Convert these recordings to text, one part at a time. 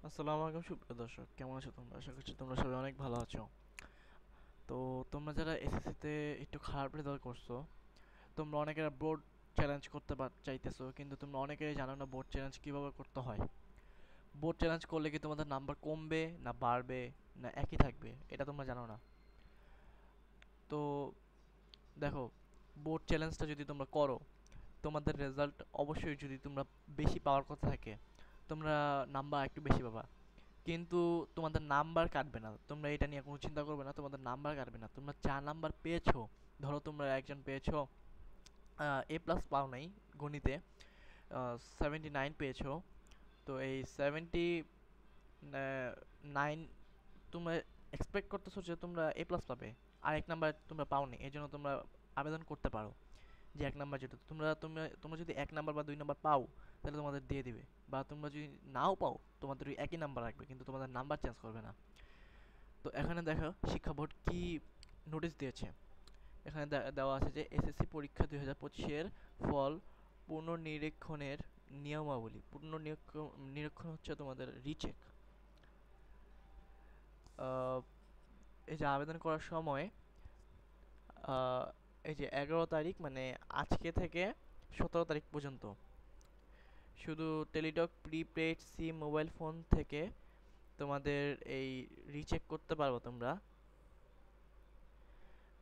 আসসালামু আলাইকুম সুপ্রিয় দর্শক, কেমন আছো তোমরা? আশা করছি তোমরা সবাই অনেক ভালো আছো। তো তোমরা যারা এসএসসিতে একটু খারাপ রেজাল্ট করছো, তোমরা অনেকেরা বোর্ড চ্যালেঞ্জ করতে চাইতেছো, কিন্তু তোমরা অনেকেই জানো না বোর্ড চ্যালেঞ্জ কিভাবে করতে হয়। বোর্ড চ্যালেঞ্জ করলে কি তোমাদের নাম্বার কমবে না বাড়বে না একই থাকবে, এটা তোমরা জানো না। তো দেখো, বোর্ড চ্যালেঞ্জটা যদি তোমরা করো, তোমাদের রেজাল্ট অবশ্যই যদি তোমরা বেশি পাওয়ার কথা থাকে, তোমরা নাম্বার একটু বেশি পাবা। কিন্তু তোমাদের নাম্বার কাটবে না, তোমরা এটা নিয়ে কোনো চিন্তা করবে না, তোমাদের নাম্বার কাটবে না। তোমরা যা নাম্বার পেয়েছো, ধরো তোমরা একজন পেয়েছো এ প্লাস পাও নাই গণিতে, 79 পেয়েছো। তো এই 79 তোমরা এক্সপেক্ট করতেছো যে তোমরা এ প্লাস পাবে, আর এক নাম্বার তোমরা পাওনি, এই জন্য তোমরা আবেদন করতে পারো যে এক নাম্বার যেটা তোমরা তোমরা তোমরা যদি এক নাম্বার বা দুই নাম্বার পাও, তাহলে তোমাদের দিয়ে দিবে। বা তোমরা যদি নাও পাও, তোমাদের ওই একই নাম্বার রাখবে, কিন্তু তোমাদের নাম্বার চেঞ্জ করবে না। তো এখানে দেখো শিক্ষা বোর্ড কি নোটিশ দিয়েছে। এখানে দেওয়া আছে যে এসএসসি পরীক্ষা 2025-এর ফল পুনর্নিরীক্ষণের নিয়মাবলী। নিরীক্ষণ হচ্ছে তোমাদের রিচেক। এই যে আবেদন করার সময়, আহ, এই যে 11 তারিখ মানে আজকে থেকে 17 তারিখ পর্যন্ত শুধু টেলিটক প্রিপেড সিম মোবাইল ফোন থেকে তোমাদের এই রিচেক করতে পারবো তোমরা।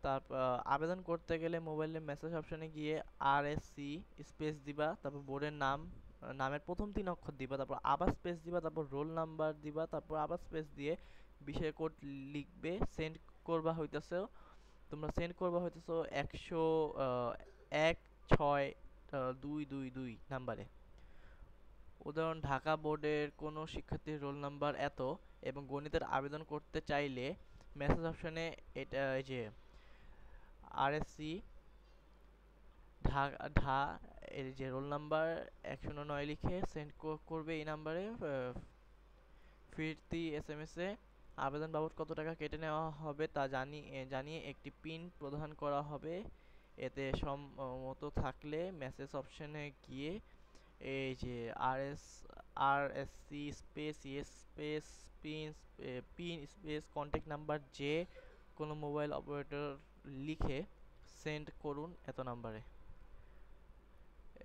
তারপর আবেদন করতে গেলে মোবাইলের মেসেজ অপশনে গিয়ে RSC স্পেস দিবা, তারপর বোর্ডের নাম, নামের প্রথম 3 অক্ষর দিবা, তারপর আবার স্পেস দিবা, তারপর রোল নাম্বার দিবা, তারপর আবার স্পেস দিয়ে বিষয় কোড লিখবে। সেন্ড করবা হইতেছে, তোমরা সেন্ড করবা হইতেছো 1016222 নাম্বারে। উদাহরণ, ঢাকা বোর্ডের কোনো শিক্ষার্থীর রোল নাম্বার এত এবং গণিতের আবেদন করতে চাইলে মেসেজ অপশনে এটা এই যে RSC ঢা ঢা এর যে রোল নাম্বার 109 লিখে সেন্ড করবে এই নাম্বারে। ফিরতি SMS এ আবেদন বাবদ কত টাকা কেটে নেওয়া হবে তা জানিয়ে একটি পিন প্রদান করা হবে। এতে সম্মত থাকলে মেসেজ অপশনে গিয়ে এই যে RSC space yes space pin pin space contact number যে কোনো মোবাইল অপারেটর লিখে সেন্ড করুন এত নাম্বারে।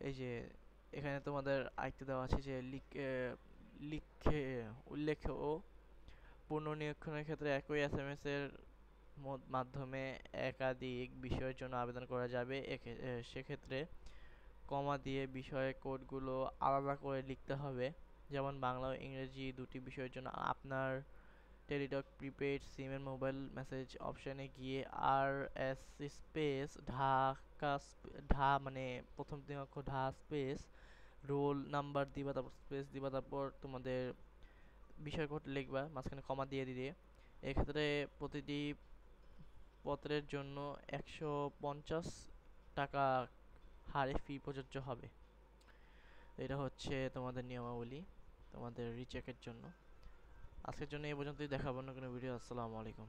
এই যে এখানে তোমাদের আরেকটা দেওয়া আছে যে লিখে উল্লেখ ও পুনর্নিরীক্ষণের ক্ষেত্রে একই SMS এর মাধ্যমে একাধিক বিষয়ের জন্য আবেদন করা যাবে। সেক্ষেত্রে কমা দিয়ে বিষয় কোডগুলো আলাদা করে লিখতে হবে। যেমন বাংলা ও ইংরেজি দুটি বিষয়ের জন্য আপনার টেলিটক প্রিপেড সিমের মোবাইল মেসেজ অপশনে গিয়ে RS ঢাকা মানে প্রথম 3 অক্ষর স্পেস রোল নাম্বার দিবা, তারপর স্পেস দিবা, তারপর তোমাদের বিষয় কোড লিখবা, মাঝখানে কমা দিয়ে দিবে। এক্ষেত্রে প্রতিটি পত্রের জন্য 150 টাকা হারে ফি প্রযোজ্য হবে। এটা হচ্ছে তোমাদের নিয়মাবলী তোমাদের রিচেকের জন্য। আজকের জন্য এই পর্যন্তই, দেখাবো অন্য কোনো ভিডিও। আসসালামু আলাইকুম।